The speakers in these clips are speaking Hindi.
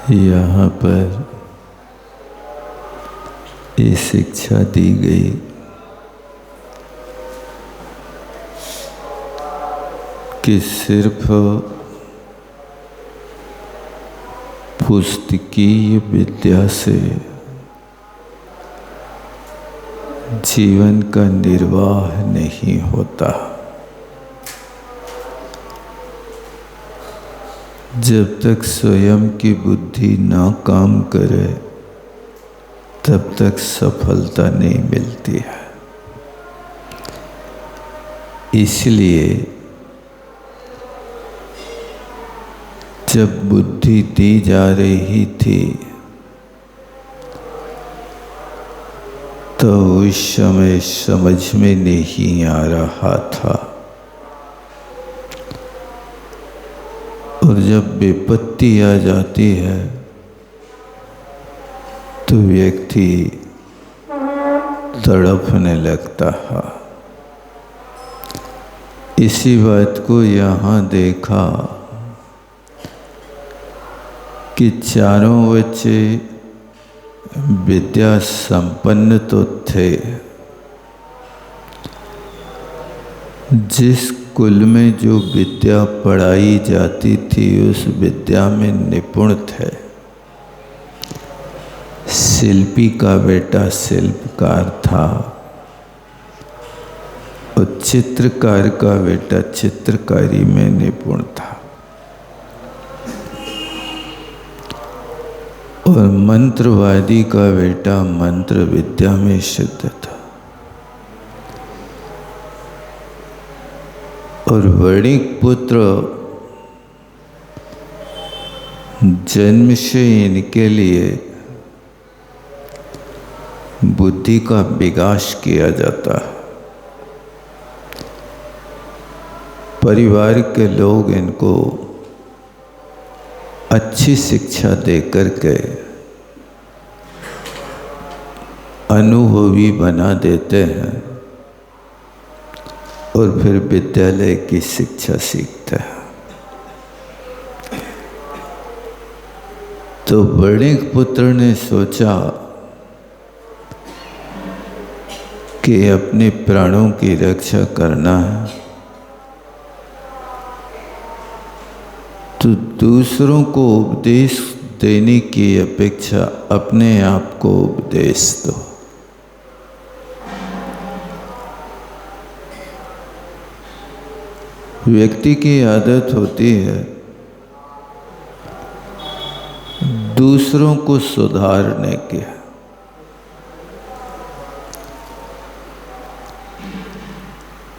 यहाँ पर ये शिक्षा दी गई कि सिर्फ पुस्तकीय विद्या से जीवन का निर्वाह नहीं होता। जब तक स्वयं की बुद्धि ना काम करे तब तक सफलता नहीं मिलती है। इसलिए जब बुद्धि दी जा रही थी तो उस समय समझ में नहीं आ रहा था, और जब विपत्ति आ जाती है तो व्यक्ति तड़पने लगता है। इसी बात को यहाँ देखा कि चारों बच्चे विद्या संपन्न तो थे, जिस कुल में जो विद्या पढ़ाई जाती थी उस विद्या में निपुण थे। शिल्पी का बेटा शिल्पकार था और चित्रकार का बेटा चित्रकारी में निपुण था, और मंत्रवादी का बेटा मंत्र विद्या में सिद्ध था, और वणिक पुत्र जन्म से इनके लिए बुद्धि का विकास किया जाता है। परिवार के लोग इनको अच्छी शिक्षा देकर के अनुभवी बना देते हैं और फिर विद्यालय की शिक्षा सीखते हैं। तो वणिक पुत्र ने सोचा कि अपने प्राणों की रक्षा करना है तो दूसरों को उपदेश देने की अपेक्षा अपने आप को उपदेश दो। व्यक्ति की आदत होती है दूसरों को सुधारने की,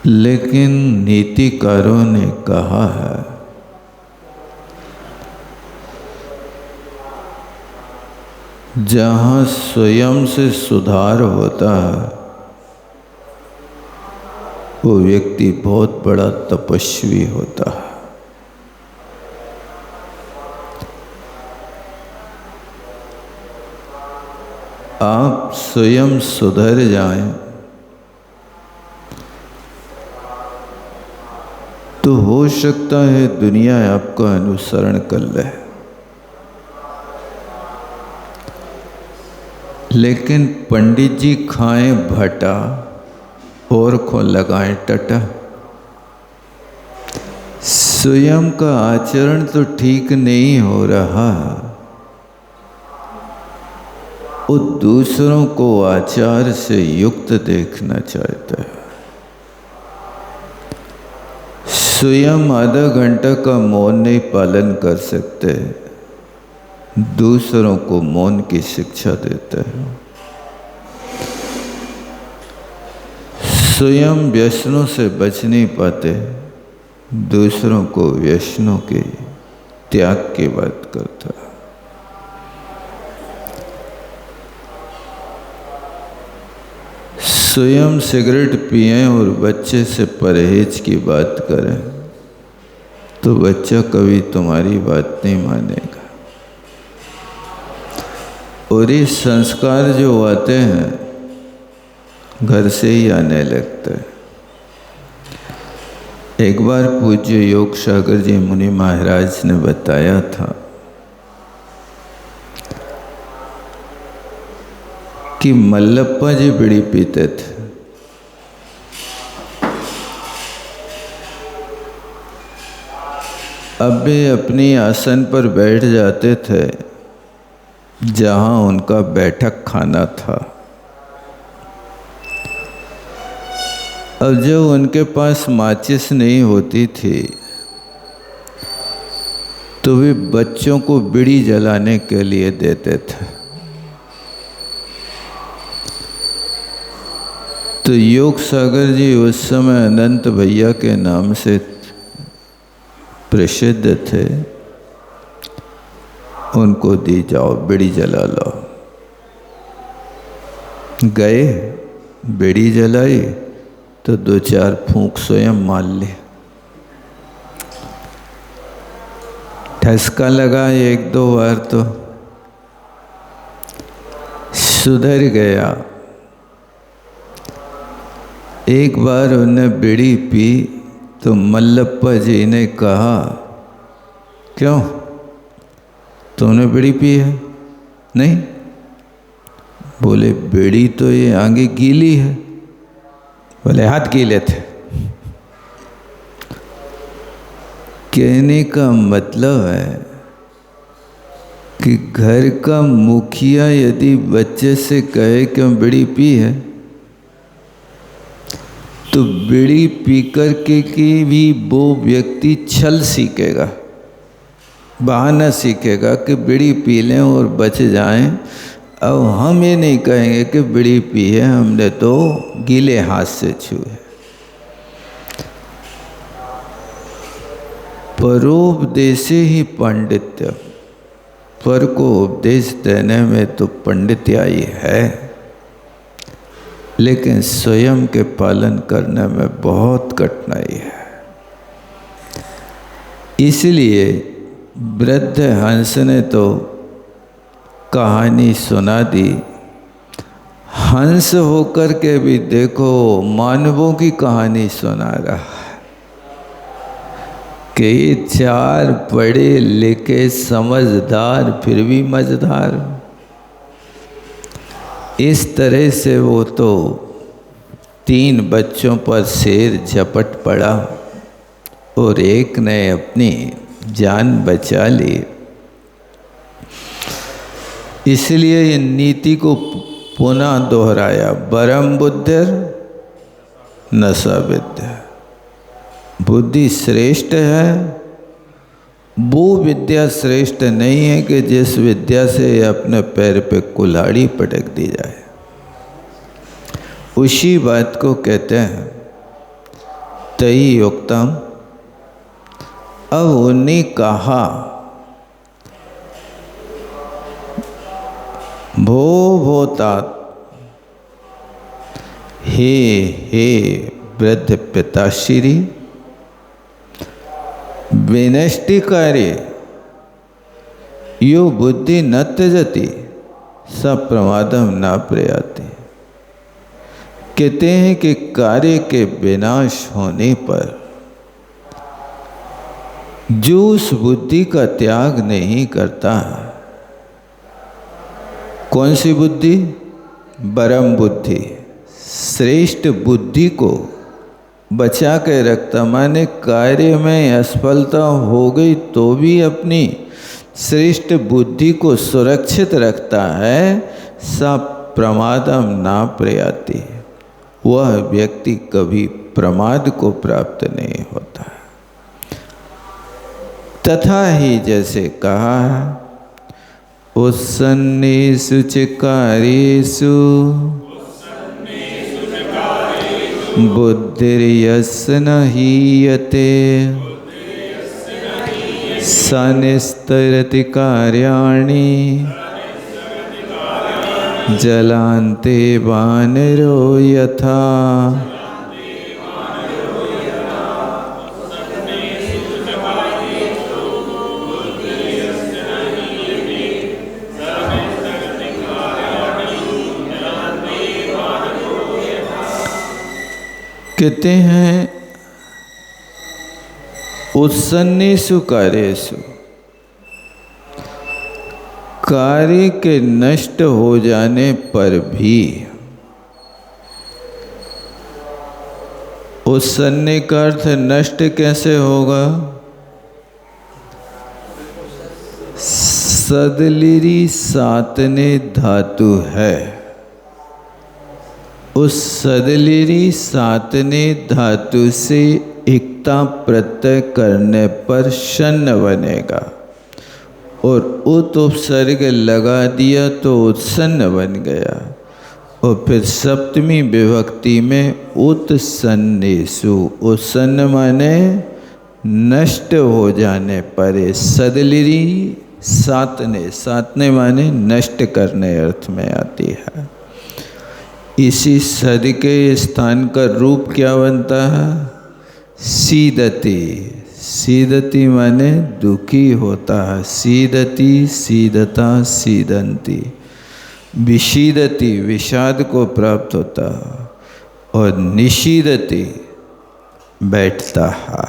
लेकिन नीतिकारों ने कहा है जहाँ स्वयं से सुधार होता है वो व्यक्ति बहुत बड़ा तपस्वी होता है। आप स्वयं सुधर जाएं तो हो सकता है दुनिया आपका अनुसरण कर ले, लेकिन पंडित जी खाएं भटा और को लगाएं टटा। स्वयं का आचरण तो ठीक नहीं हो रहा, वो दूसरों को आचार से युक्त देखना चाहता है। स्वयं आधा घंटा का मौन नहीं पालन कर सकते, दूसरों को मौन की शिक्षा देते हैं। स्वयं व्यसनों से बच नहीं पाते, दूसरों को व्यसनों के त्याग की बात करता है। स्वयं सिगरेट पिएं और बच्चे से परहेज की बात करें तो बच्चा कभी तुम्हारी बात नहीं मानेगा, और ये संस्कार जो आते हैं घर से ही आने लगते हैं। एक बार पूज्य योग सागर जी मुनि महाराज ने बताया था कि मल्लप्पा जी बीड़ी पीते थे। अब वे अपनी आसन पर बैठ जाते थे जहाँ उनका बैठक खाना था। अब जब उनके पास माचिस नहीं होती थी तो वे बच्चों को बीड़ी जलाने के लिए देते थे। तो योग सागर जी उस समय अनंत भैया के नाम से प्रसिद्ध थे। उनको दी, जाओ बीड़ी जला लो। गए, बीड़ी जलाई तो 2-4 फूंक स्वयं मार ले। ठसका लगा 1-2 बार तो सुधर गया। एक बार उन्हें बीड़ी पी तो मल्लप्पा जी ने कहा, क्यों तुमने बीड़ी पी है? नहीं। बोले बीड़ी तो ये आगे गीली है। बोले हाथ गीले थे। कहने का मतलब है कि घर का मुखिया यदि बच्चे से कहे क्यों बीड़ी पी है, तो बीड़ी पीकर के भी वो व्यक्ति छल सीखेगा, बहाना सीखेगा कि बीड़ी पी लें और बच जाएं। अब हम ये नहीं कहेंगे कि बीड़ी पी है, हमने तो गीले हाथ से छुए। परोपदेशे ही पांडित्य, पर को उपदेश देने में तो पंडित्याई है, लेकिन स्वयं के पालन करने में बहुत कठिनाई है। इसलिए वृद्ध हंस ने तो कहानी सुना दी। हंस होकर के भी देखो मानवों की कहानी सुना रहा है कि ये 4 पढ़े लिखे समझदार फिर भी मजेदार। इस तरह से वो तो 3 बच्चों पर शेर झपट पड़ा और एक ने अपनी जान बचा ली। इसलिए ये नीति को पुनः दोहराया, परम बुद्धिर नशा विद्या। बुद्धि श्रेष्ठ है, वो विद्या श्रेष्ठ नहीं है कि जिस विद्या से अपने पैर पे कुल्हाड़ी पटक दी जाए। उसी बात को कहते हैं तई युक्तम। अब उन्हें कहा, भो भोतात, हे वृद्ध पिताश्री, विनष्टिकारी यो बुद्धि न त्यजति स प्रमादम न प्रयाति। कहते हैं कि कार्य के विनाश होने पर जो उस बुद्धि का त्याग नहीं करता, कौन सी बुद्धि? परम बुद्धि, श्रेष्ठ बुद्धि को बचा के रखता। माने कार्य में असफलता हो गई तो भी अपनी श्रेष्ठ बुद्धि को सुरक्षित रखता है। सब प्रमादम ना प्रयाति, वह व्यक्ति कभी प्रमाद को प्राप्त नहीं होता। तथा ही जैसे कहा, उत्सन्नेषु च कार्येषु बुद्धिर्यस्य न हीयते स निस्तरति कार्याणि जलान्ते वानरो यथा। कहते हैं उत्सन्नेषु कार्येषु, कार्य के नष्ट हो जाने पर भी उत्सन्ने का अर्थ नष्ट कैसे होगा? सदलिरी सातने धातु है। उस सदलिरी सातने धातु से एकता प्रत्यय करने पर शन्न बनेगा और उत उपसर्ग लगा दिया तो उत्सन्न बन गया। और फिर सप्तमी विभक्ति में उत्सन्नेषु, उत्सन्न माने नष्ट हो जाने पर, सदलिरी सातने, सातने माने नष्ट करने अर्थ में आती है। इसी सद के स्थान का रूप क्या बनता है? सीदति। सीदति माने दुखी होता है। सीदति, सीदता, सीदंती। विषीदति विषाद को प्राप्त होता है। और निषीदति बैठता है।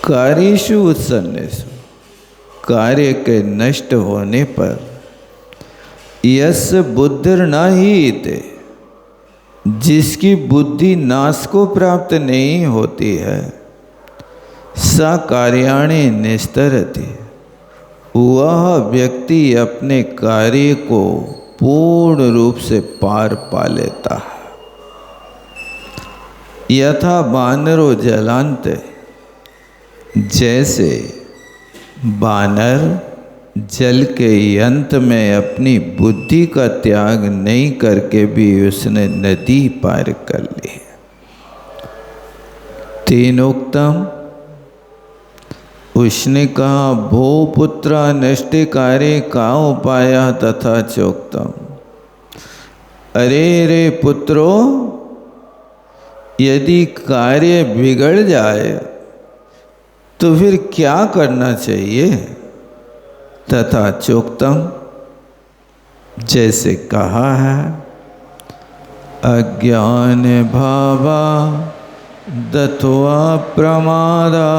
कार्येषु उत्सन्नेषु, कार्य के नष्ट होने पर, यस्य बुद्धिर्नाहीते, जिसकी बुद्धि नाश को प्राप्त नहीं होती है, सा कार्याणि निस्तरति, वह व्यक्ति अपने कार्य को पूर्ण रूप से पार पा लेता है। यथा बानरो जलांते, जैसे बानर जल के अंत में अपनी बुद्धि का त्याग नहीं करके भी उसने नदी पार कर ली। तीनोक्तम, उसने कहा भो पुत्रा नष्टे कार्य का उपाय तथा चोक्तम, अरे रे पुत्रो, यदि कार्य बिगड़ जाए तो फिर क्या करना चाहिए? तथा चोक्तम, जैसे कहा है, अज्ञान भावा दत्वा प्रमादा,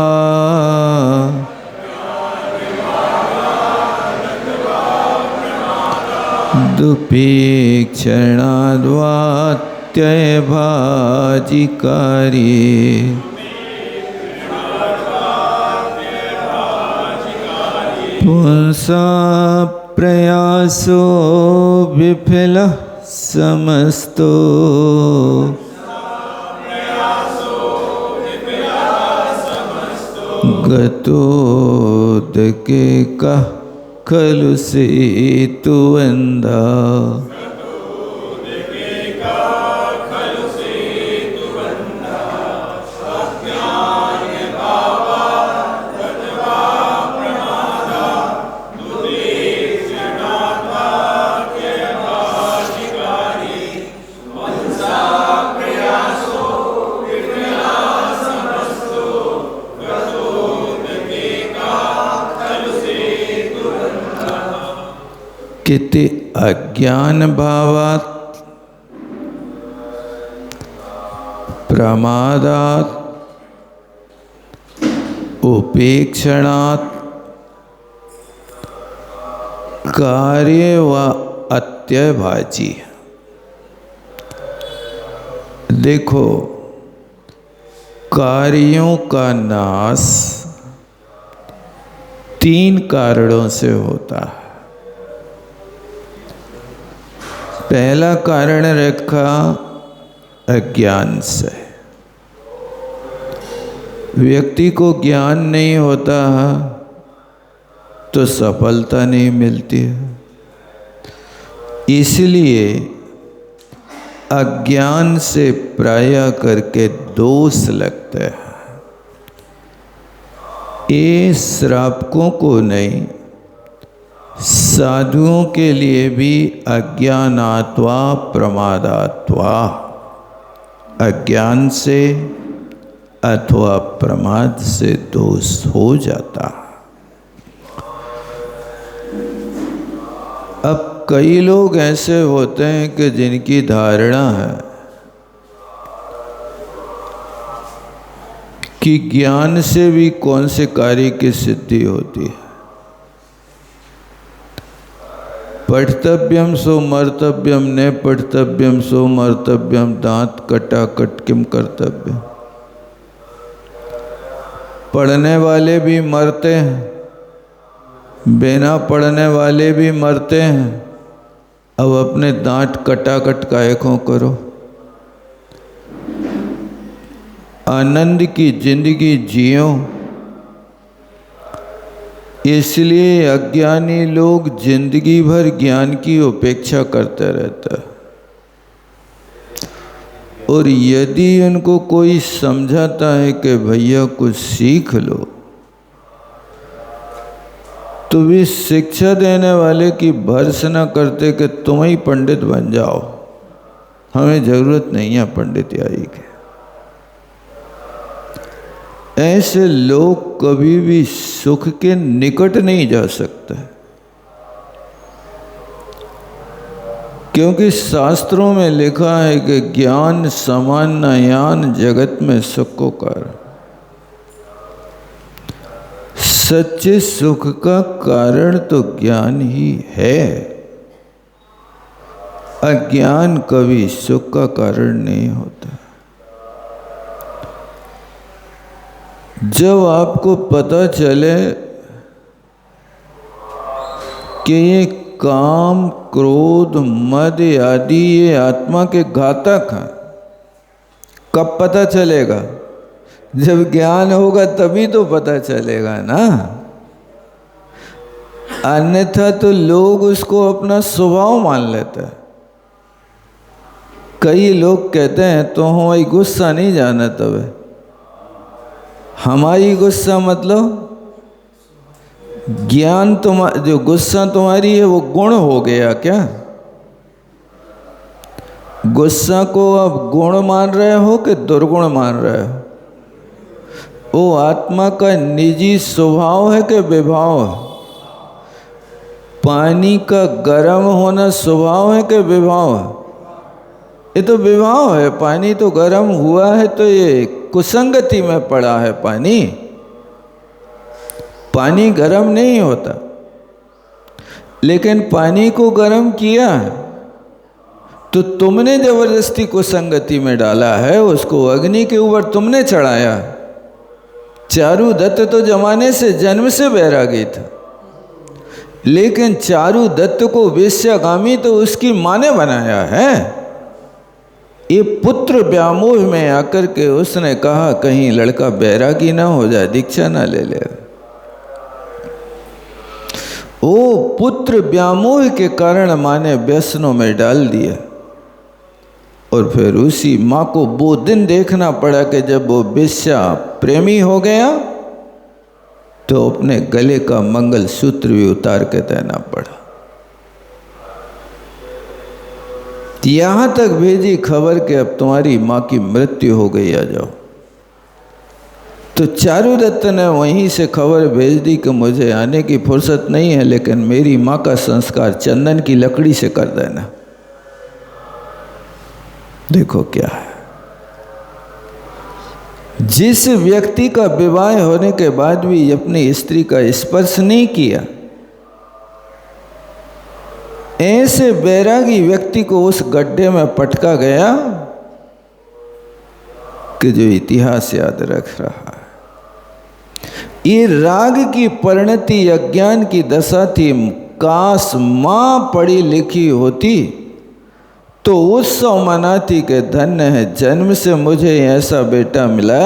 दुपेक्षणाद्वात्यय भाजिकारी, पुंसा प्रयासो विफलः समस्तो, गतोदके कः खलु सेतुवन्धा, किति अज्ञान भावात् प्रमादात् उपेक्षणात् कार्य व अत्यभाजी। देखो, कार्यों का नाश 3 कारणों से होता है। पहला कारण रखा अज्ञान से। व्यक्ति को ज्ञान नहीं होता है तो सफलता नहीं मिलती है। इसलिए अज्ञान से प्रायः करके दोष लगते हैं। ये श्रावकों को नहीं, साधुओं के लिए भी अज्ञानात्वा प्रमादात्वा, अज्ञान से अथवा प्रमाद से दोष हो जाता। अब कई लोग ऐसे होते हैं कि जिनकी धारणा है कि ज्ञान से भी कौन से कार्य की सिद्धि होती है। पठितव्यम सो मर्तव्यम न पठितव्यम सो मर्तव्यम दांत कटा कट किम कर्तव्य। पढ़ने वाले भी मरते हैं, बिना पढ़ने वाले भी मरते हैं। अब अपने दांत कटाकट काहे को करो। आनंद की जिंदगी जियो। इसलिए अज्ञानी लोग जिंदगी भर ज्ञान की उपेक्षा करते रहते हैं, और यदि उनको कोई समझाता है कि भैया कुछ सीख लो, तो भी शिक्षा देने वाले की भर्स न करते कि तुम ही पंडित बन जाओ, हमें जरूरत नहीं है पंडित्याई की। ऐसे लोग कभी भी सुख के निकट नहीं जा सकते, क्योंकि शास्त्रों में लिखा है कि ज्ञान समान न यान जगत में सुख को कारण। सच्चे सुख का कारण तो ज्ञान ही है। अज्ञान कभी सुख का कारण नहीं होता। जब आपको पता चले कि ये काम, क्रोध, मद आदि ये आत्मा के घातक हैं, कब पता चलेगा? जब ज्ञान होगा तभी तो पता चलेगा ना। अन्यथा तो लोग उसको अपना स्वभाव मान लेते हैं। कई लोग कहते हैं तो हमारी गुस्सा नहीं जाना, तब हमारी गुस्सा मतलब ज्ञान जो गुस्सा तुम्हारी है वो गुण हो गया क्या? गुस्सा को अब गुण मान रहे हो कि दुर्गुण मान रहे हो? वो आत्मा का निजी स्वभाव है कि विभाव है? पानी का गर्म होना स्वभाव है कि विभाव है? ये तो विभाव है। पानी तो गर्म हुआ है तो ये कुसंगति में पड़ा है। पानी गर्म नहीं होता, लेकिन पानी को गर्म किया तो तुमने जबरदस्ती कुसंगति में डाला है, उसको अग्नि के ऊपर तुमने चढ़ाया। चारु दत्त तो जमाने से जन्म से बैरागी था, लेकिन चारु दत्त को वेश्यागामी तो उसकी मां ने बनाया है। ये पुत्र व्यामोह में आकर के उसने कहा कहीं लड़का बैरागी ना हो जाए, दीक्षा ना ले ले। वो पुत्र व्यामोह के कारण मां ने व्यसनों में डाल दिया, और फिर उसी माँ को वो दिन देखना पड़ा कि जब वो वेश्या प्रेमी हो गया तो अपने गले का मंगलसूत्र भी उतार के देना पड़ा। यहां तक भेजी खबर कि अब तुम्हारी माँ की मृत्यु हो गई, आ जाओ। तो चारुदत्त ने वहीं से खबर भेज दी कि मुझे आने की फुर्सत नहीं है, लेकिन मेरी माँ का संस्कार चंदन की लकड़ी से कर देना। देखो क्या है, जिस व्यक्ति का विवाह होने के बाद भी अपनी स्त्री का स्पर्श नहीं किया, ऐसे बैरागी व्यक्ति को उस गड्ढे में पटका गया कि जो इतिहास याद रख रहा है। ये राग की परिणति अज्ञान की दशा थी। काश मां पढ़ी लिखी होती तो उत्सव मनाती के धन्य है, जन्म से मुझे ऐसा बेटा मिला।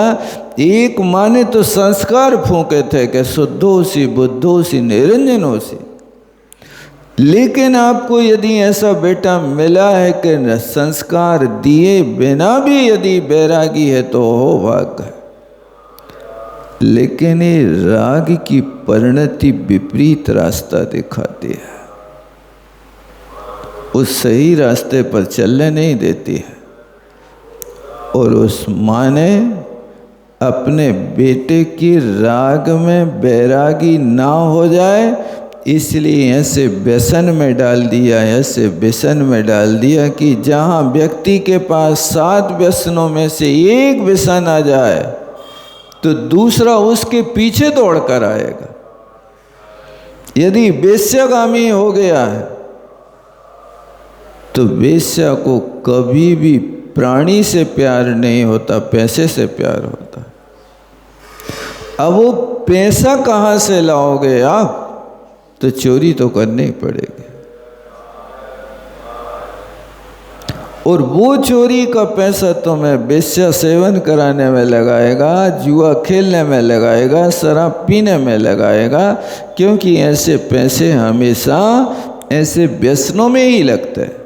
एक माँ ने तो संस्कार फूके थे कि शुद्धोसी बुद्धोसी निरंजनोसी, लेकिन आपको यदि ऐसा बेटा मिला है कि संस्कार दिए बिना भी यदि बैरागी है तो हो भाग्य। लेकिन ये राग की परिणति विपरीत रास्ता दिखाती है, उस सही रास्ते पर चलने नहीं देती है। और उस माँ ने अपने बेटे की राग में बैरागी ना हो जाए इसलिए ऐसे व्यसन में डाल दिया, ऐसे व्यसन में डाल दिया कि जहाँ व्यक्ति के पास 7 व्यसनों में से एक व्यसन आ जाए तो दूसरा उसके पीछे दौड़ कर आएगा। यदि वेश्यागामी हो गया है तो वेश्या को कभी भी प्राणी से प्यार नहीं होता, पैसे से प्यार होता। अब वो पैसा कहाँ से लाओगे आप? तो चोरी तो करनी ही पड़ेगी। और वो चोरी का पैसा तुम्हें वेश्या सेवन कराने में लगाएगा, जुआ खेलने में लगाएगा, शराब पीने में लगाएगा, क्योंकि ऐसे पैसे हमेशा ऐसे व्यसनों में ही लगते हैं।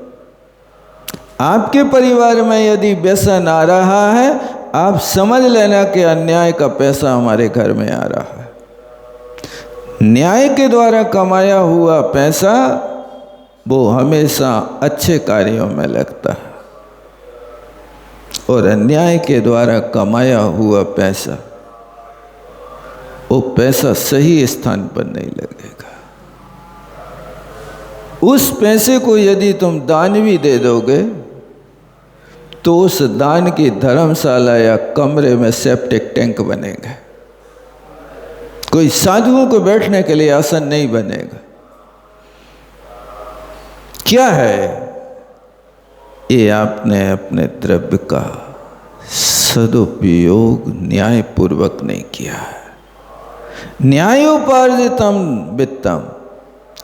आपके परिवार में यदि व्यसन आ रहा है, आप समझ लेना कि अन्याय का पैसा हमारे घर में आ रहा है। न्याय के द्वारा कमाया हुआ पैसा वो हमेशा अच्छे कार्यों में लगता है, और अन्याय के द्वारा कमाया हुआ पैसा, वो पैसा सही स्थान पर नहीं लगेगा। उस पैसे को यदि तुम दान भी दे दोगे तो उस दान की धर्मशाला या कमरे में सेप्टिक टैंक बनेगा, कोई साधुओं को बैठने के लिए आसन नहीं बनेगा। क्या है ये? आपने अपने द्रव्य का सदुपयोग न्यायपूर्वक नहीं किया है। न्यायोपार्जितम वित्तम,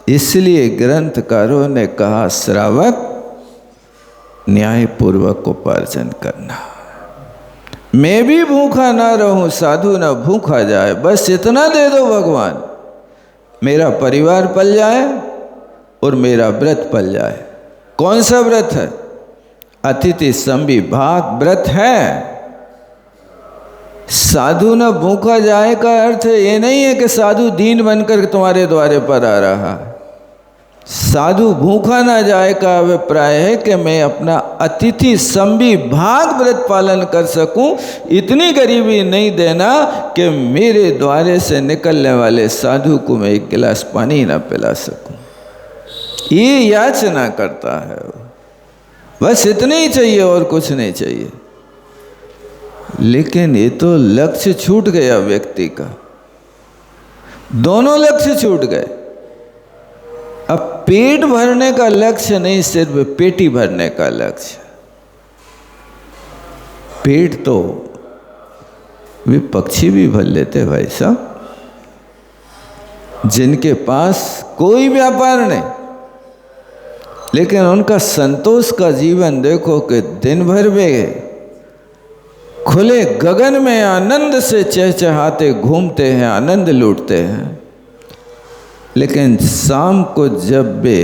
इसलिए ग्रंथकारों ने कहा श्रावक न्यायपूर्वक उपार्जन करना। मैं भी भूखा ना रहूं, साधु ना भूखा जाए, बस इतना दे दो भगवान, मेरा परिवार पल जाए और मेरा व्रत पल जाए। कौन सा व्रत है? अतिथि संविभाग व्रत है। साधु न भूखा जाए का अर्थ ये नहीं है कि साधु दीन बनकर तुम्हारे द्वारे पर आ रहा है। साधु भूखा ना जाए का अभिप्राय है कि मैं अपना अतिथि संविभाग व्रत पालन कर सकूं। इतनी गरीबी नहीं देना कि मेरे द्वारे से निकलने वाले साधु को मैं एक गिलास पानी ना पिला सकूं। ये याचना करता है, बस इतना ही चाहिए और कुछ नहीं चाहिए। लेकिन ये तो लक्ष्य छूट गया व्यक्ति का, दोनों लक्ष्य छूट गए। अब पेट भरने का लक्ष्य नहीं, सिर्फ पेटी भरने का लक्ष्य। पेट तो वे पक्षी भी भर लेते भाई साहब, जिनके पास कोई व्यापार नहीं, लेकिन उनका संतोष का जीवन देखो कि दिन भर वे खुले गगन में आनंद से चहचहाते घूमते हैं, आनंद लूटते हैं। लेकिन शाम को जब वे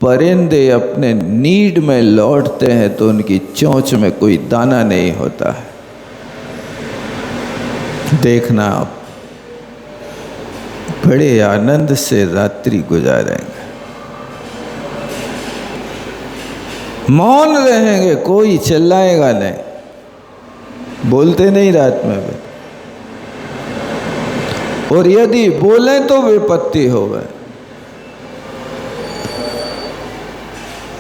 परिंदे अपने नीड में लौटते हैं तो उनकी चोंच में कोई दाना नहीं होता है। देखना आप बड़े आनंद से रात्रि गुजारेंगे, मौन रहेंगे, कोई चिल्लाएगा नहीं, बोलते नहीं रात में वे, और यदि बोले तो विपत्ति हो गए।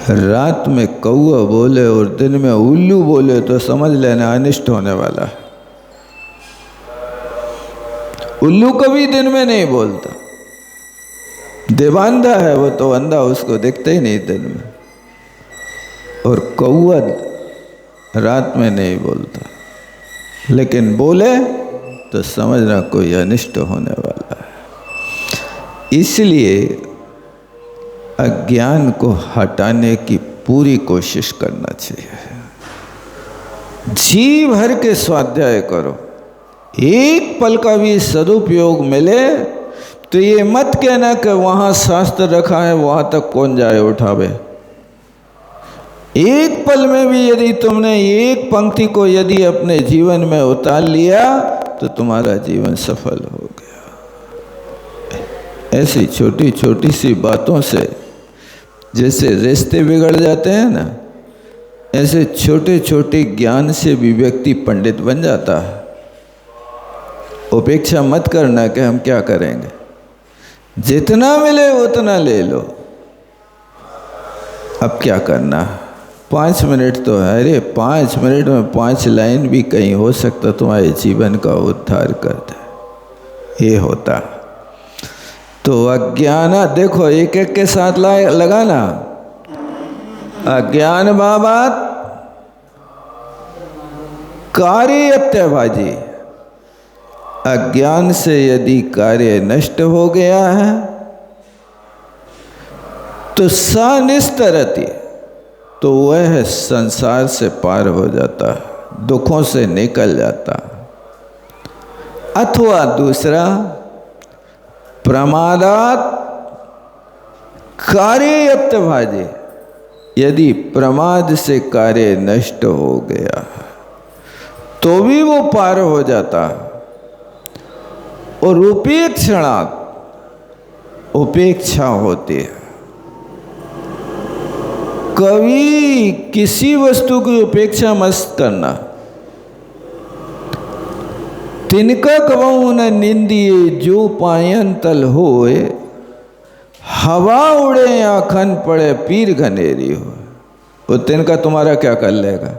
रात में कौआ बोले और दिन में उल्लू बोले तो समझ लेना अनिष्ट होने वाला है। उल्लू कभी दिन में नहीं बोलता, देवांधा है वो तो, अंधा उसको दिखते ही नहीं दिन में, और कौआ रात में नहीं बोलता, लेकिन बोले तो समझना कोई अनिष्ट होने वाला है। इसलिए अज्ञान को हटाने की पूरी कोशिश करना चाहिए। जी भर के स्वाध्याय करो, एक पल का भी सदुपयोग मिले तो ये मत कहना कि वहाँ शास्त्र रखा है वहाँ तक कौन जाए उठावे। एक पल में भी यदि तुमने एक पंक्ति को यदि अपने जीवन में उतार लिया तो तुम्हारा जीवन सफल हो गया। ऐसी छोटी छोटी सी बातों से जैसे रिश्ते बिगड़ जाते हैं ना, ऐसे छोटे छोटे ज्ञान से भी व्यक्ति पंडित बन जाता है। उपेक्षा मत करना कि हम क्या करेंगे, जितना मिले उतना ले लो। अब क्या करना, 5 मिनट तो है, अरे 5 मिनट में 5 लाइन भी कहीं हो सकता तुम्हारे जीवन का उद्धार कर दे। ये होता तो अज्ञान। देखो एक एक के साथ लगाना, अज्ञान भावात कार्यत्यभाजी। अज्ञान से यदि कार्य नष्ट हो गया है तो स निस्तरति, तो वह संसार से पार हो जाता, दुखों से निकल जाता। अथवा दूसरा, प्रमादात कार्यत्यभाजे। यदि प्रमाद से कार्य नष्ट हो गया तो भी वो पार हो जाता। और उपेक्षणात्, उपेक्षा होती है। कभी किसी वस्तु की उपेक्षा मत करना। तिनका कबहु न निंदिए जो पायन तल होए, हवा उड़े आखन पड़े पीर घनेरी हो। वो तिनका तुम्हारा क्या कर लेगा?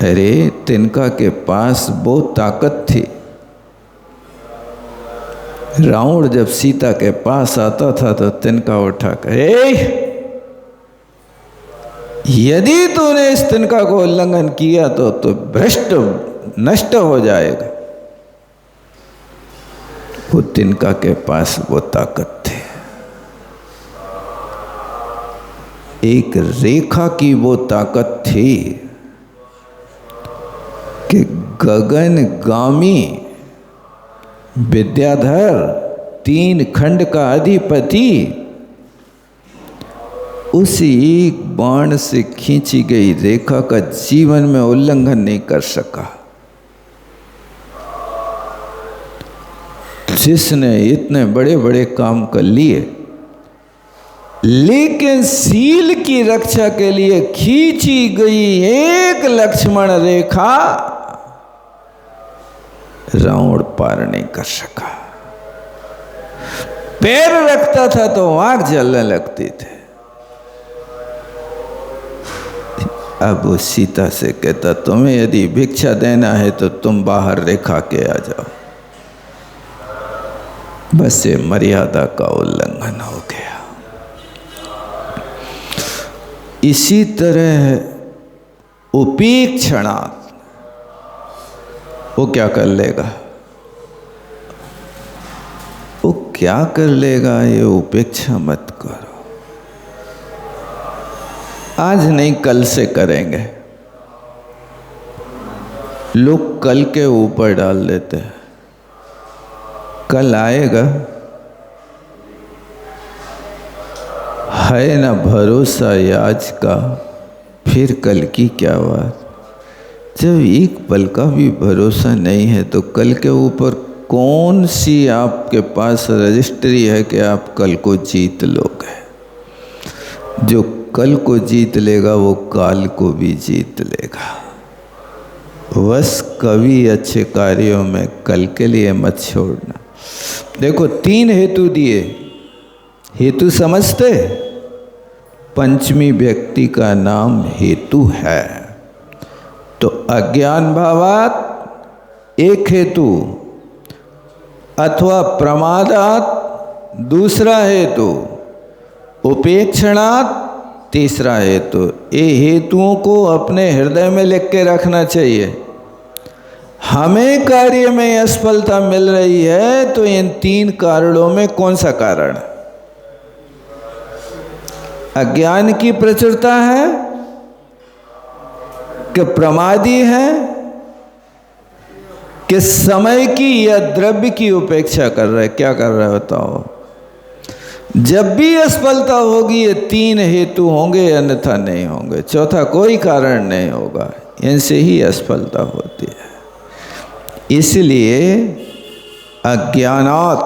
अरे तिनका के पास बहुत ताकत थी। रावण जब सीता के पास आता था तो तिनका उठा कर, यदि तूने इस तिनका को उल्लंघन किया तो भ्रष्ट नष्ट हो जाएगा। वो तिनका के पास वो ताकत थी। एक रेखा की वो ताकत थी कि गगनगामी विद्याधर, 3 खंड का अधिपति, उसी एक बाण से खींची गई रेखा का जीवन में उल्लंघन नहीं कर सका। जिसने इतने बड़े बड़े काम कर लिए, लेकिन सील की रक्षा के लिए खींची गई एक लक्ष्मण रेखा रावण पार नहीं कर सका। पैर रखता था तो आंख जलने लगती थे। अब वो सीता से कहता, तुम्हें यदि भिक्षा देना है तो तुम बाहर रेखा के आ जाओ। बस ये मर्यादा का उल्लंघन हो गया। इसी तरह उपेक्षणा, वो क्या कर लेगा? वो क्या कर लेगा? ये उपेक्षा मत करो। आज नहीं कल से करेंगे। लोग कल के ऊपर डाल देते हैं। कल आएगा, है ना भरोसा आज का, फिर कल की क्या बात। जब एक पल का भी भरोसा नहीं है तो कल के ऊपर कौन सी आपके पास रजिस्ट्री है कि आप कल को जीत लोगे? जो कल को जीत लेगा वो काल को भी जीत लेगा। बस कभी अच्छे कार्यों में कल के लिए मत छोड़ना। देखो 3 हेतु दिए। हेतु समझते? पंचमी व्यक्ति का नाम हेतु है। तो अज्ञान भावात एक हेतु, अथवा प्रमादात दूसरा हेतु, उपेक्षणात तीसरा हेतु। ये हेतुओं को अपने हृदय में लिख के रखना चाहिए। हमें कार्य में असफलता मिल रही है तो इन 3 कारणों में कौन सा कारण? अज्ञान की प्रचुरता है कि प्रमादी है कि समय की या द्रव्य की उपेक्षा कर रहे? क्या कर रहे बताओ? जब भी असफलता होगी ये 3 हेतु होंगे, अन्यथा नहीं होंगे। चौथा कोई कारण नहीं होगा। इनसे ही असफलता होती है। इसलिए अज्ञानात,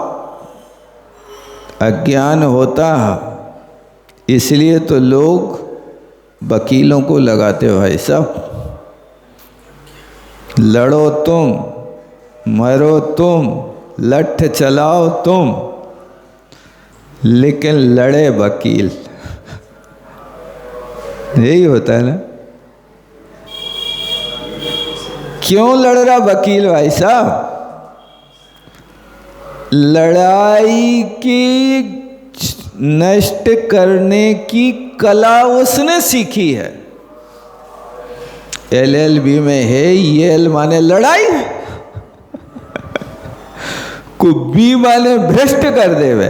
अज्ञान होता है इसलिए तो लोग वकीलों को लगाते, भाई साहब लड़ो तुम, मरो तुम, लठ चलाओ तुम, लेकिन लड़े वकील। यही होता है ना? क्यों लड़ रहा वकील भाई साहब? लड़ाई की नष्ट करने की कला उसने सीखी है। LLB में है, EL माने लड़ाई, कुब्बी माने भ्रष्ट कर देवे,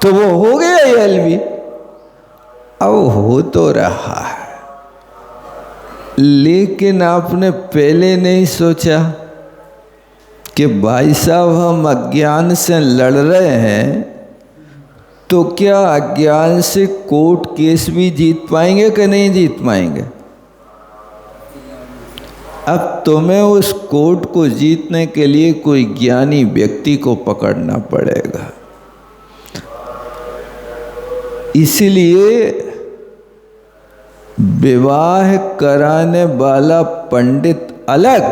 तो वो हो गया LLB। अब हो तो रहा है, लेकिन आपने पहले नहीं सोचा कि भाई साहब हम अज्ञान से लड़ रहे हैं, तो क्या अज्ञान से कोर्ट केस भी जीत पाएंगे कि नहीं जीत पाएंगे? अब तुम्हें उस कोर्ट को जीतने के लिए कोई ज्ञानी व्यक्ति को पकड़ना पड़ेगा। इसलिए विवाह कराने वाला पंडित अलग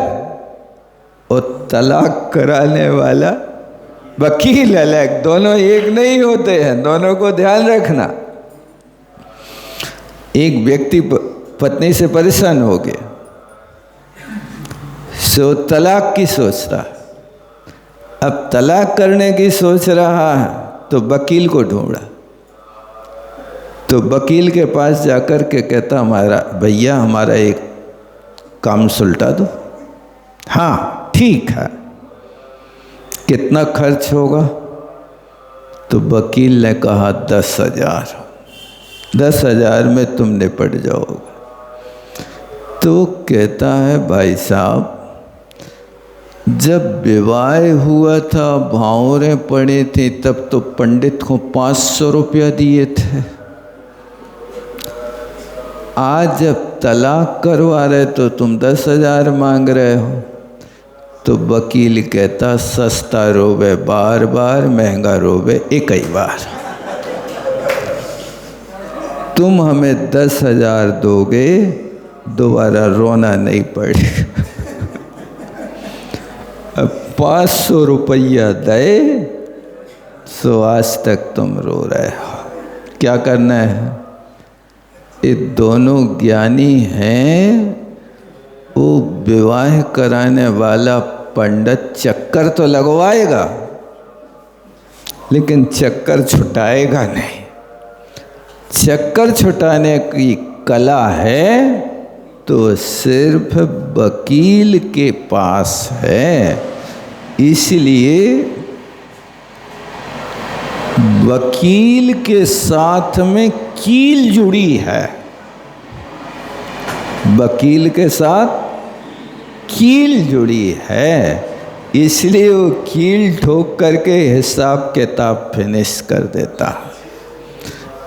और तलाक कराने वाला वकील अलग, दोनों एक नहीं होते हैं, दोनों को ध्यान रखना। एक व्यक्ति पत्नी से परेशान हो गया, सो तलाक की सोचता, अब तलाक करने की सोच रहा है तो वकील को ढूंढा। तो वकील के पास जाकर के कहता, हमारा भैया हमारा एक काम सुलटा दो। हाँ ठीक है, कितना खर्च होगा? तो वकील ने कहा 10,000। 10,000 में तुम निपट जाओगे। तो कहता है भाई साहब, जब विवाह हुआ था, भावरें पड़ी थी, तब तो पंडित को 500 रुपया दिए थे। आज जब तलाक करवा रहे तो तुम 10,000 मांग रहे हो। तो वकील कहता, सस्ता रोवे बार बार, महंगा रोवे एक ही बार। तुम हमें 10,000 दोगे, दोबारा रोना नहीं पड़ेगा। अब 500 रुपया दे, सो आज तक तुम रो रहे हो। क्या करना है? ये दोनों ज्ञानी हैं। वो विवाह कराने वाला पंडित चक्कर तो लगवाएगा, लेकिन चक्कर छुटाएगा नहीं। चक्कर छुटाने की कला है तो सिर्फ वकील के पास है। इसलिए वकील के साथ में कील जुड़ी है, वकील के साथ कील जुड़ी है। इसलिए वो कील ठोक करके हिसाब किताब फिनिश कर देता।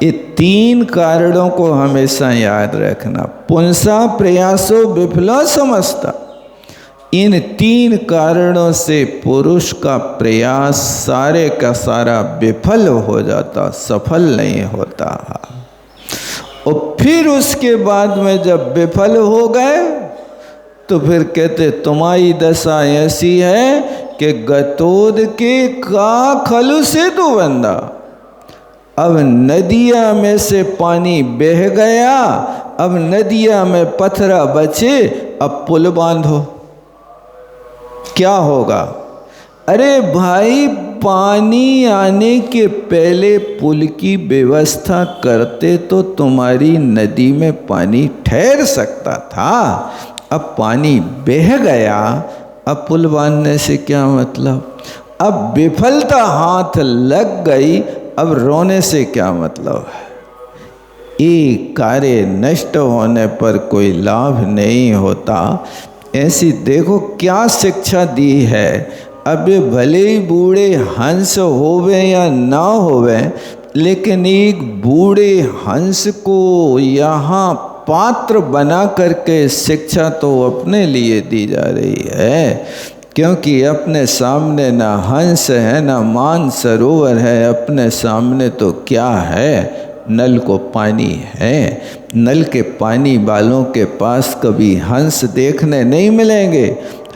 ये 3 कारणों को हमेशा याद रखना। पुंसा प्रयासो विफला समझता। इन 3 कारणों से पुरुष का प्रयास सारे का सारा विफल हो जाता, सफल नहीं होता। और फिर उसके बाद में जब विफल हो गए तो फिर कहते, तुम्हारी दशा ऐसी है कि गतोद के का खलु से तो बंदा। अब नदिया में से पानी बह गया, अब नदिया में पत्थरा बचे, अब पुल बांधो। क्या होगा? अरे भाई, पानी आने के पहले पुल की व्यवस्था करते तो तुम्हारी नदी में पानी ठहर सकता था। अब पानी बह गया, अब पुल बांधने से क्या मतलब? अब विफलता हाथ लग गई, अब रोने से क्या मतलब है? ये कार्य नष्ट होने पर कोई लाभ नहीं होता। ऐसी देखो क्या शिक्षा दी है। अब भले ही बूढ़े हंस होवे या ना होवे, लेकिन एक बूढ़े हंस को यहाँ पात्र बना करके शिक्षा तो अपने लिए दी जा रही है। क्योंकि अपने सामने ना हंस है ना मान सरोवर है, अपने सामने तो क्या है? नल को पानी है। नल के पानी वालों के पास कभी हंस देखने नहीं मिलेंगे।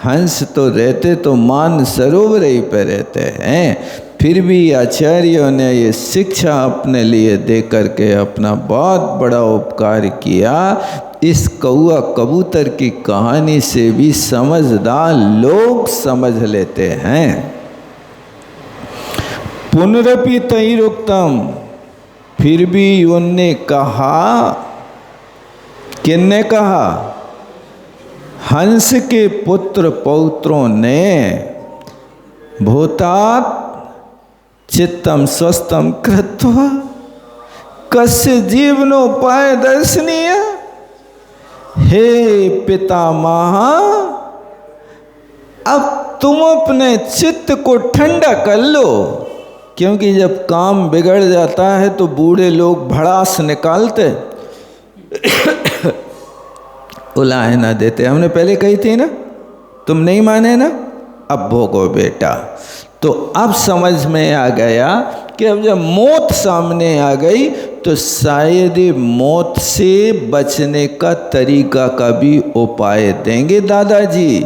हंस तो रहते तो मान सरोवर ही पे रहते हैं। फिर भी आचार्यों ने ये शिक्षा अपने लिए दे करके अपना बहुत बड़ा उपकार किया। इस कौआ कबूतर की कहानी से भी समझदार लोग समझ लेते हैं। पुनरपि तैरुक्तम, फिर भी उनने कहा, किन्ने कहा? हंस के पुत्र पौत्रों ने भूतात चित्तम स्वस्थम कृत्वा कस्य जीवनोपाय दर्शनीय। हे पितामह, अब तुम अपने चित्त को ठंडा कर लो, क्योंकि जब काम बिगड़ जाता है तो बूढ़े लोग भड़ास निकालते, उलाहे ना देते। हमने पहले कही थी ना, तुम नहीं माने ना, अब भोगो बेटा। तो अब समझ में आ गया कि अब जब मौत सामने आ गई तो शायद मौत से बचने का तरीका का भी उपाय देंगे दादाजी।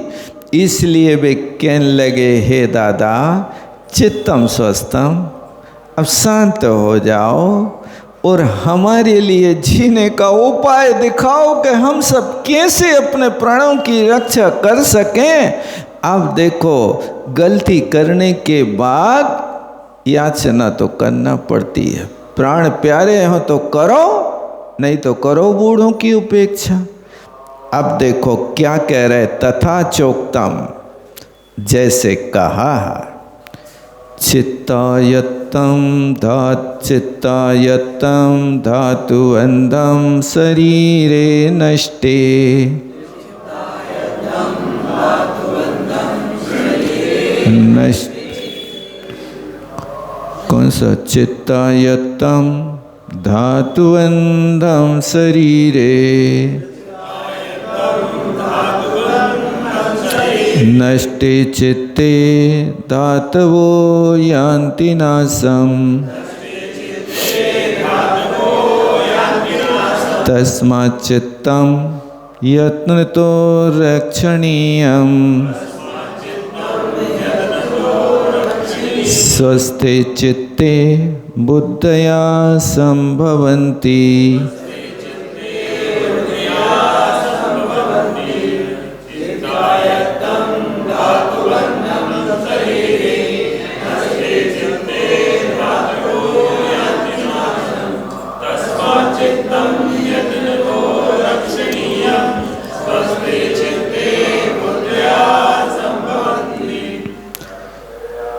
इसलिए वे कहने लगे, हे दादा चित्तम स्वस्थम, अब शांत हो जाओ और हमारे लिए जीने का उपाय दिखाओ कि हम सब कैसे अपने प्राणों की रक्षा कर सकें। अब देखो, गलती करने के बाद याचना तो करना पड़ती है। प्राण प्यारे हो तो करो, नहीं तो करो बूढ़ों की उपेक्षा। अब देखो क्या कह रहे, तथा चोक्तम, जैसे कहा, चित्तायत्तम धातु अंधम शरीरे नष्टे। कौन सा? चित्तायत्तम धातु अंधम शरीरे नष्टे चित्ते धातवो यान्ति नाशम। तस्मात् चित्तम यत्नतो रक्षणीयम। स्वस्थे चित्ते बुद्धया संभवन्ति।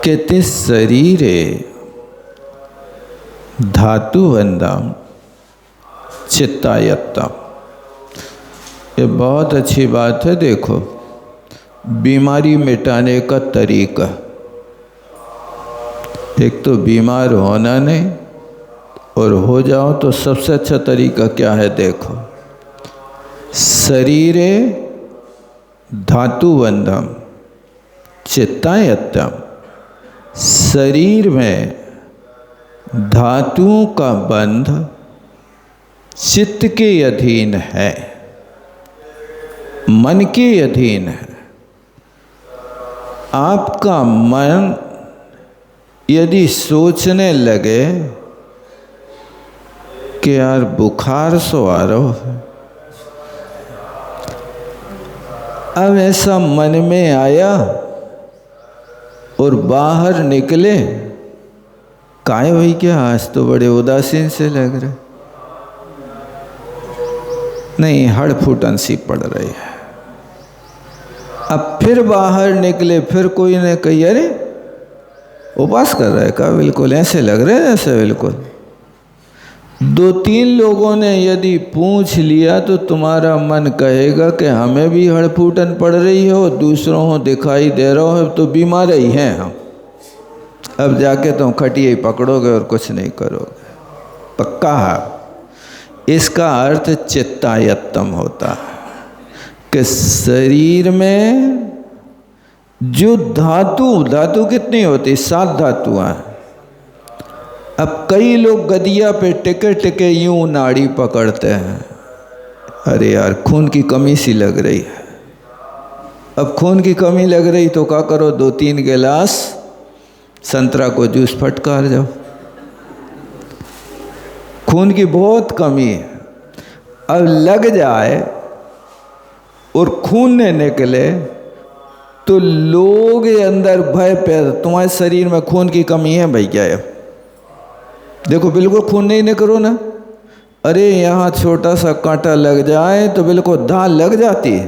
कहते शरीरे धातुवंदम चित्तायत्तम। ये बहुत अच्छी बात है। देखो, बीमारी मिटाने का तरीका, एक तो बीमार होना नहीं, और हो जाओ तो सबसे अच्छा तरीका क्या है? देखो, शरीरे धातुवंदम चित्तायत्तम, शरीर में धातुओं का बंध चित्त के अधीन है, मन के अधीन है। आपका मन यदि सोचने लगे कि यार बुखार सो आ रहा है, अब ऐसा मन में आया और बाहर निकले, काहे भाई क्या आज तो बड़े उदासीन से लग रहे, नहीं हड़फुटन सी पड़ रही है। अब फिर बाहर निकले, फिर कोई ने कही अरे उपवास कर रहा है का, बिल्कुल ऐसे लग रहे हैं ऐसे। बिल्कुल 2-3 लोगों ने यदि पूछ लिया तो तुम्हारा मन कहेगा कि हमें भी हड़फूटन पड़ रही है और दूसरों को दिखाई दे रहा है तो बीमार ही हैं हम। अब जाके तुम खटिया पकड़ोगे और कुछ नहीं करोगे, पक्का है। इसका अर्थ चित्तायत्तम होता है कि शरीर में जो धातु कितनी होती? 7 धातुआं हैं। अब कई लोग गदिया पे टिके टिके यूं नाड़ी पकड़ते हैं, अरे यार खून की कमी सी लग रही है। अब खून की कमी लग रही तो क्या करो, 2-3 गिलास संतरा को जूस फटकार जाओ, खून की बहुत कमी है। अब लग जाए और खून ने निकले तो लोग ये अंदर भय पैदा, तुम्हारे शरीर में खून की कमी है भाई क्या है, देखो बिल्कुल खून नहीं करो ना, अरे यहाँ छोटा सा कांटा लग जाए तो बिल्कुल दाल लग जाती है,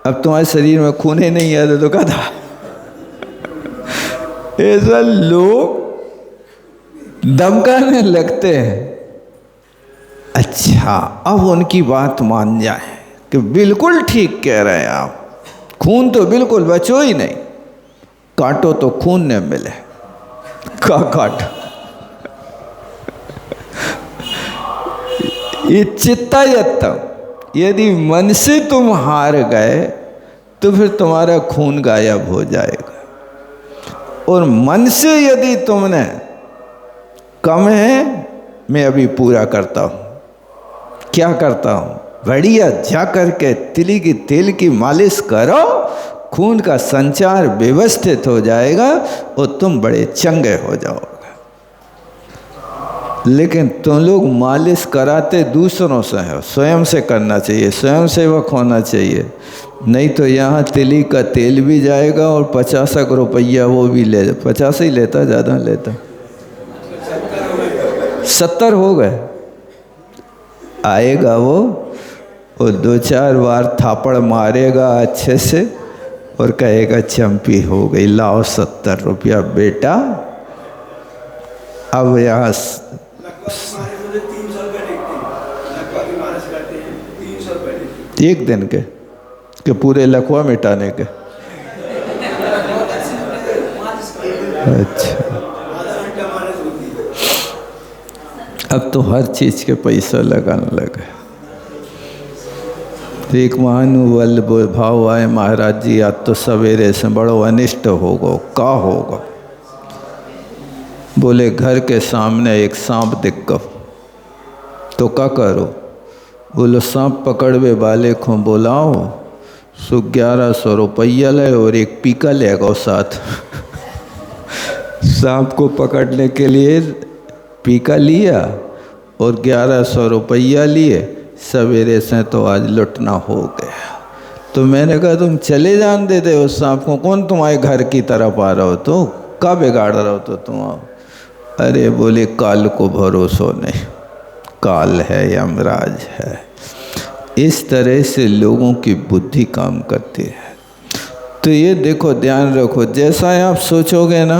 अब तुम्हारे शरीर में खून ही नहीं है तो क्या था। ऐसा लोग धमकाने लगते हैं। अच्छा, अब उनकी बात मान जाए कि बिल्कुल ठीक कह रहे हैं आप, खून तो बिल्कुल बचो ही नहीं, काटो तो खून न मिले, का काटो। ये चित्तायत्तम, यदि मन से तुम हार गए तो फिर तुम्हारा खून गायब हो जाएगा, और मन से यदि तुमने कम है, मैं अभी पूरा करता हूँ, क्या करता हूँ, बढ़िया जा करके तिली की तेल की मालिश करो, खून का संचार व्यवस्थित हो जाएगा और तुम बड़े चंगे हो जाओगे। लेकिन तुम लोग मालिश कराते दूसरों से हो, स्वयं से करना चाहिए, स्वयं सेवक होना चाहिए, नहीं तो यहाँ तिली का तेल भी जाएगा और 50 रुपया वो भी ले, 50 ही लेता, ज़्यादा लेता, 70 हो गए, आएगा वो और 2-4 बार थापड़ मारेगा अच्छे से और कहेगा चंपी हो गई, लाओ 70 रुपया बेटा। अब यहाँ 1 दिन के पूरे लकवा मिटाने के। अच्छा, अब तो हर चीज़ के पैसा लगाने लगे। तो एक महानुवल भाव आए, महाराज जी आज तो सवेरे से बड़ो अनिष्ट होगा, का होगा? बोले घर के सामने एक सांप दिख गो, तो क्या करो? बोलो सांप पकड़वे वाले को बुलाओ, 1100 रुपया ले और एक पीका लेगा साथ। सांप को पकड़ने के लिए पीका लिया और 1100 रुपया लिए, सवेरे से तो आज लुटना हो गया। तो मैंने कहा तुम चले जान देते उस सांप को, कौन तुम्हारे घर की तरफ आ रहा हो, तो क्या बिगाड़ रहा हो तो तुम आओ? अरे बोले काल को भरोसा नहीं, काल है यमराज है। इस तरह से लोगों की बुद्धि काम करती है। तो ये देखो, ध्यान रखो, जैसा आप सोचोगे ना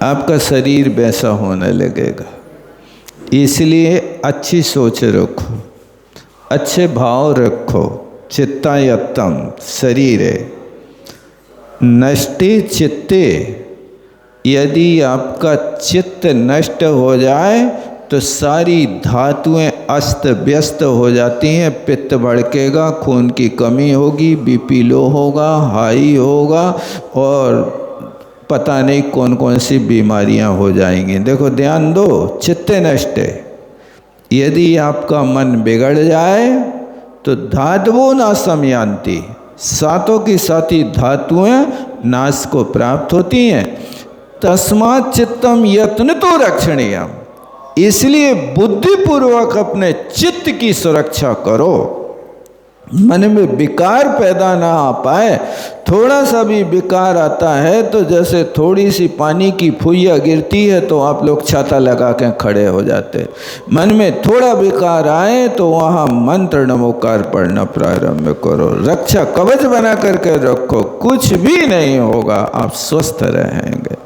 आपका शरीर वैसा होने लगेगा। इसलिए अच्छी सोच रखो, अच्छे भाव रखो। चित्तायत्तम शरीरे नष्टे चित्ते, यदि आपका चित्त नष्ट हो जाए तो सारी धातुएं अस्त व्यस्त हो जाती हैं, पित्त भड़केगा, खून की कमी होगी, बीपी लो होगा, हाई होगा और पता नहीं कौन कौन सी बीमारियां हो जाएंगी। देखो ध्यान दो, चित्ते नष्ट है, यदि आपका मन बिगड़ जाए तो धातुओं न समयांति, सातों की साथी धातुएं नाश को प्राप्त होती हैं। तस्मात् चित्तम यत्न तो रक्षणीयम, इसलिए बुद्धिपूर्वक अपने चित्त की सुरक्षा करो, मन में विकार पैदा ना आ पाए। थोड़ा सा भी विकार आता है तो जैसे थोड़ी सी पानी की फुइया गिरती है तो आप लोग छाता लगा के खड़े हो जाते। मन में थोड़ा विकार आए तो वहाँ मंत्र नमोकार पढ़ना प्रारंभ करो, रक्षा कवच बना करके रखो, कुछ भी नहीं होगा, आप स्वस्थ रहेंगे।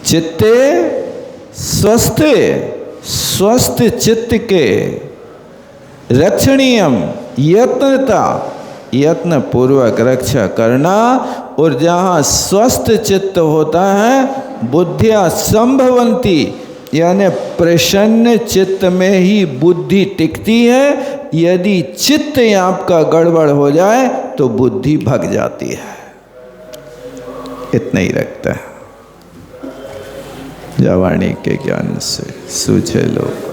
चित्ते स्वस्थे, स्वस्थ चित्त के रक्षणीयम, यत्नता, यत्न पूर्वक रक्षा करना। और जहाँ स्वस्थ चित्त होता है बुद्धिया संभवंती, यानी प्रसन्न चित्त में ही बुद्धि टिकती है। यदि चित्त आपका गड़बड़ हो जाए तो बुद्धि भग जाती है। इतना ही रखता है। जवानी के ज्ञान से सूझे लोग।